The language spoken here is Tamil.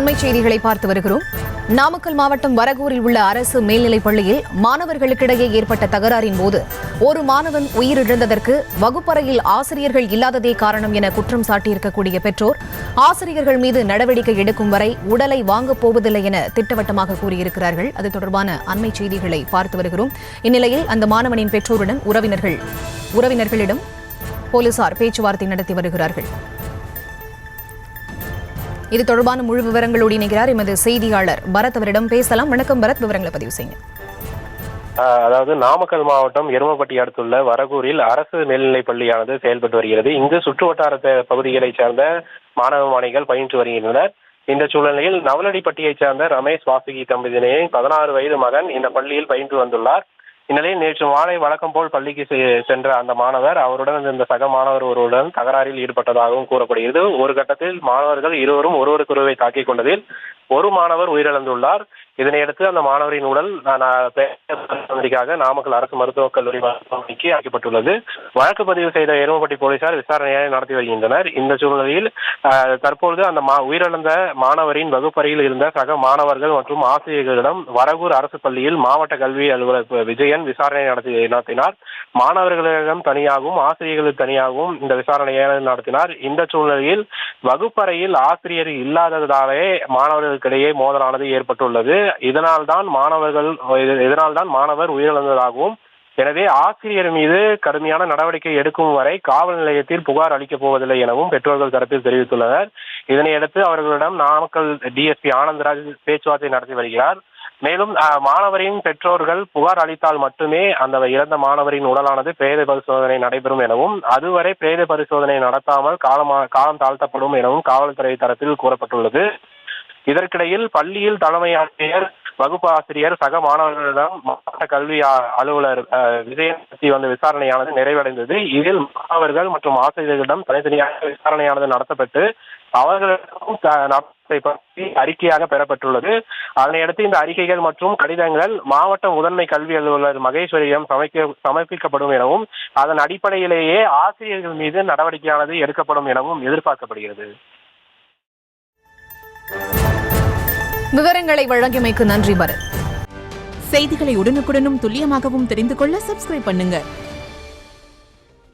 அண்மை செய்திகளை பார்த்து வருகிறோம். நாமக்கல் மாவட்டம் வரகூரில் உள்ள அரசு மேல்நிலைப் பள்ளியில் மாணவர்களுக்கிடையே ஏற்பட்ட தகராறின் போது ஒரு மாணவன் உயிரிழந்ததற்கு வகுப்பறையில் ஆசிரியர்கள் இல்லாததே காரணம் என குற்றம் சாட்டியிருக்கக்கூடிய பெற்றோர் ஆசிரியர்கள் மீது நடவடிக்கை எடுக்கும் வரை உடலை வாங்கப் போவதில்லை என திட்டவட்டமாக கூறியிருக்கிறார்கள். அது தொடர்பான அண்மை செய்திகளை பார்த்து வருகிறோம். இந்நிலையில் அந்த மாணவனின் பெற்றோருடன் உறவினர்களிடம் போலீசார் பேச்சுவார்த்தை நடத்தி வருகிறார்கள். இது தொடர்பான முழு விவரங்களோடு இணைகிறார் எமது செய்தியாளர் பரத். அவரிடம் பேசலாம். வணக்கம் பரத், விவரங்களை பதிவு செய்யுங்க. அதாவது நாமக்கல் மாவட்டம் எருமப்பட்டி அடுத்துள்ள வரகூரில் அரசு மேல்நிலைப் பள்ளியானது செயல்பட்டு வருகிறது. இங்கு சுற்றுவட்டார பகுதிகளைச் சேர்ந்த மாணவ மாணவிகள் பயின்று வருகின்றனர். இந்த சூழ்நிலையில் நவலடிப்பட்டியைச் சேர்ந்த ரமேஷ் வாசுகி தம்பதியினரின் 16 வயது மகன் இந்த பள்ளியில் பயின்று வந்துள்ளார். இந்நிலையில் நேற்று மாலை வழக்கம் போல் பள்ளிக்கு சென்ற அந்த மாணவர் அவருடன் இருந்த சக மாணவர் ஒருவருடன் தகராறில் ஈடுபட்டதாகவும் கூறப்படுகிறது. ஒரு கட்டத்தில் மாணவர்கள் இருவரும் ஒருவருக்கொருவரை தாக்கிக் கொண்டதில் ஒரு மாணவர் உயிரிழந்துள்ளார். இதனையடுத்து அந்த மாணவரின் உடல் பரிசோதனைக்காக நாமக்கல் அரசு மருத்துவக் கல்லூரி மருத்துவமனைக்கு அழைக்கப்பட்டுள்ளது. வழக்கு பதிவு செய்த எருமப்பட்டி போலீசார் விசாரணையை நடத்தி வருகின்றனர். இந்த சூழ்நிலையில் தற்பொழுது அந்த உயிரிழந்த மாணவரின் வகுப்பறையில் இருந்த சக மாணவர்கள் மற்றும் ஆசிரியர்களிடம் வரகூர் அரசு பள்ளியில் மாவட்ட கல்வி அலுவலர் விஜயன் விசாரணை நடத்தினார். மாணவர்களிடம் தனியாகவும் ஆசிரியர்களுக்கு தனியாகவும் இந்த விசாரணையை நடத்தினார். இந்த சூழ்நிலையில் வகுப்பறையில் ஆசிரியர் இல்லாததாலே மாணவர்களுக்கிடையே மோதலானது ஏற்பட்டுள்ளது. இதனால் தான் மாணவர் உயிரிழந்ததாகவும், எனவே ஆசிரியர் மீது கடுமையான நடவடிக்கை எடுக்கும் வரை காவல் நிலையத்தில் புகார் அளிக்கப் போவதில்லை எனவும் பெற்றோர்கள் தரப்பில் தெரிவித்துள்ளனர். இதனையடுத்து அவர்களிடம் நாமக்கல் டிஎஸ்பி ஆனந்தராஜ் பேச்சுவார்த்தை நடத்தி வருகிறார். மேலும் மாணவரின் பெற்றோர்கள் புகார் அளித்தால் மட்டுமே அந்த இறந்த மாணவரின் உடலானது பிரேத பரிசோதனை நடைபெறும் எனவும், அதுவரை பிரேத பரிசோதனை நடத்தாமல் காலம் தாழ்த்தப்படும் எனவும் காவல்துறை தரப்பில் கூறப்பட்டுள்ளது. இதற்கிடையில் பள்ளியில் தலைமை ஆசிரியர், வகுப்பு ஆசிரியர், சக மாணவர்களிடம் மாவட்ட கல்வி அலுவலர் விஜயன் வந்த விசாரணையானது நிறைவடைந்தது. இதில் மாணவர்கள் மற்றும் ஆசிரியர்களிடம் தனித்தனியாக விசாரணையானது நடத்தப்பட்டு அவர்களிடம் பற்றி அறிக்கையாக பெறப்பட்டுள்ளது. அதனையடுத்து இந்த அறிக்கைகள் மற்றும் கடிதங்கள் மாவட்ட முதன்மை கல்வி அலுவலர் மகேஸ்வரியிடம் சமர்ப்பிக்கப்படும் எனவும், அதன் அடிப்படையிலேயே ஆசிரியர்கள் மீது நடவடிக்கையானது எடுக்கப்படும் எனவும் எதிர்பார்க்கப்படுகிறது. விவரங்களை வழங்கியமைக்கு நன்றி பரத். செய்திகளை உடனுக்குடனும் துல்லியமாகவும் தெரிந்து கொள்ள சப்ஸ்கிரைப் பண்ணுங்க.